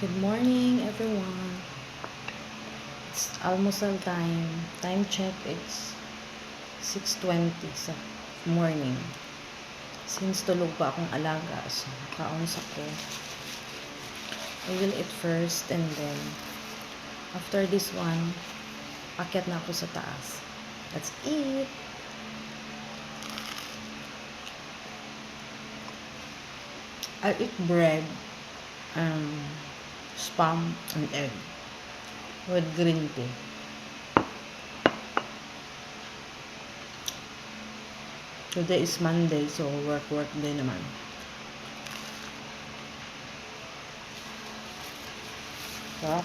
Good morning, everyone. It's almusal time. Time check, it's 6:20 sa morning. Since tulog pa akong alaga, so kaons ako. I will eat first and then after this one, akyat na ako sa taas. Let's eat! I'll eat bread, spam, and egg with green tea. Today is Monday, so work day naman. Sarap.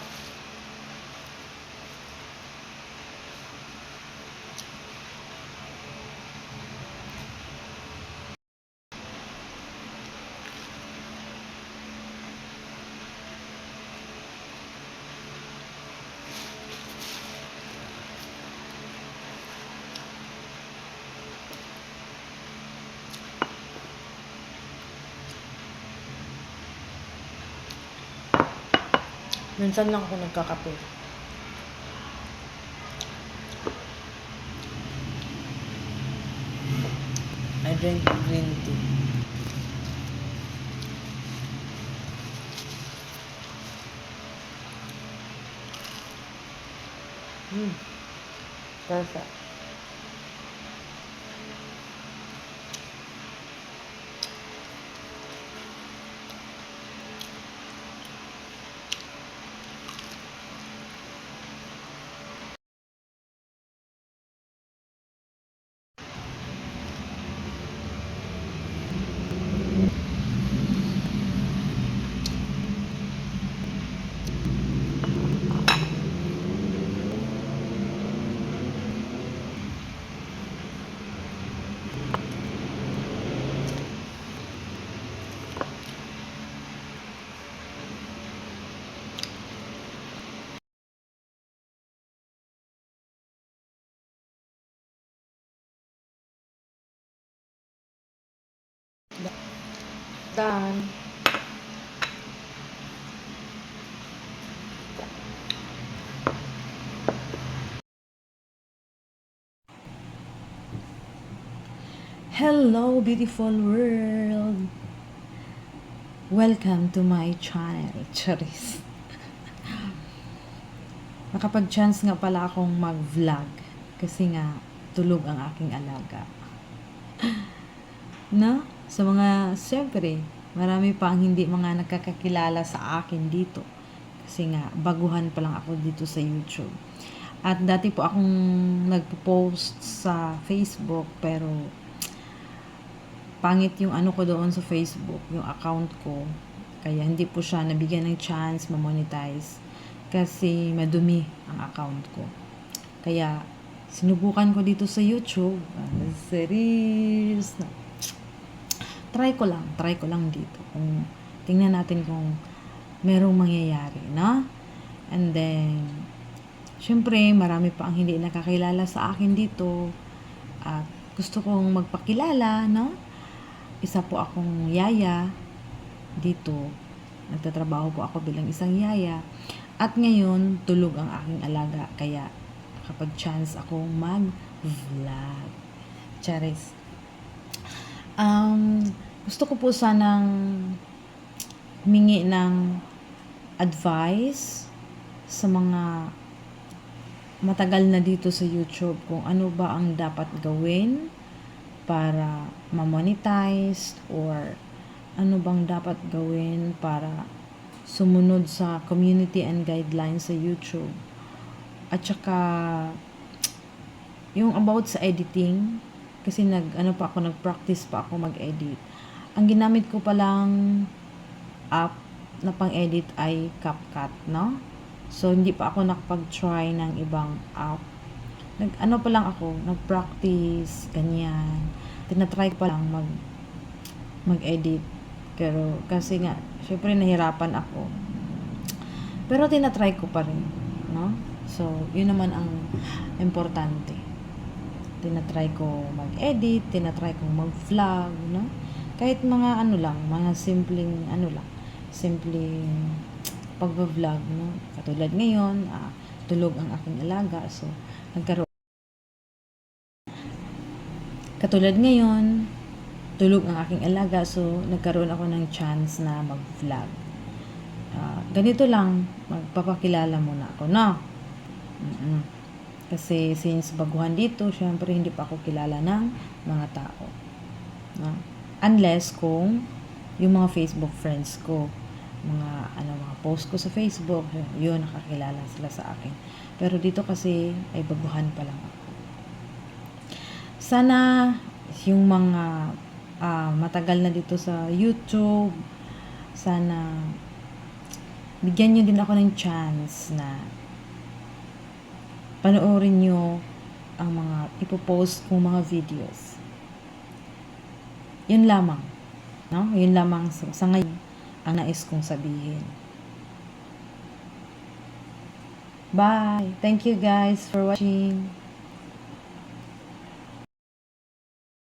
Minsan lang ako nagkakape. I drink green tea. Perfect. Done. Hello, beautiful world. Welcome to my channel, Charis. Nakapag-chance nga pala akong mag-vlog kasi nga tulog ang aking alaga. No? Sa mga, siyempre, marami pa ang hindi mga nakakakilala sa akin dito. Kasi nga, baguhan pa lang ako dito sa YouTube. At dati po akong nagpo-post sa Facebook, pero pangit yung ano ko doon sa Facebook, yung account ko. Kaya hindi po siya nabigyan ng chance ma-monetize. Kasi madumi ang account ko. Kaya, sinubukan ko dito sa YouTube. Serious na. Try ko lang dito. Kung tingnan natin kung merong mangyayari, no? And then, syempre, marami pa ang hindi nakakilala sa akin dito. At gusto kong magpakilala, no? Isa po akong yaya dito. Nagtatrabaho po ako bilang isang yaya. At ngayon, tulog ang aking alaga. Kaya, kapag chance akong mag-vlog. Charis. Gusto ko po sanang humingi ng advice sa mga matagal na dito sa YouTube kung ano ba ang dapat gawin para ma-monetize or ano bang dapat gawin para sumunod sa community and guidelines sa YouTube. At saka yung about sa editing, kasi nag-practice pa ako mag-edit. Ang ginamit ko palang app na pang-edit ay CapCut, no? So, hindi pa ako nakapag-try ng ibang app. Nag-practice, ganyan. Tinatry ko pa lang mag-edit. Pero, kasi nga, syempre nahirapan ako. Pero tinatry ko pa rin, no? So, yun naman ang importante. Tinatry ko mag-edit, tinatry ko mag-vlog, no? Kahit mga mga simpleng pag-vlog, no? Katulad ngayon, tulog ang aking alaga. So, katulad ngayon, tulog ang aking alaga. So, nagkaroon ako ng chance na mag-vlog. Ganito lang, magpapakilala muna ako, no? Kasi since baguhan dito, syempre hindi pa ako kilala ng mga tao. No? Unless kung yung mga Facebook friends ko, mga post ko sa Facebook, yun, nakakilala sila sa akin. Pero dito kasi ay baguhan pa lang ako. Sana yung mga matagal na dito sa YouTube, sana bigyan nyo din ako ng chance na panoorin nyo ang mga ipopost kong mga videos. Yun lamang. No? Yun lamang sa ngayon ang nais kong sabihin. Bye! Thank you guys for watching.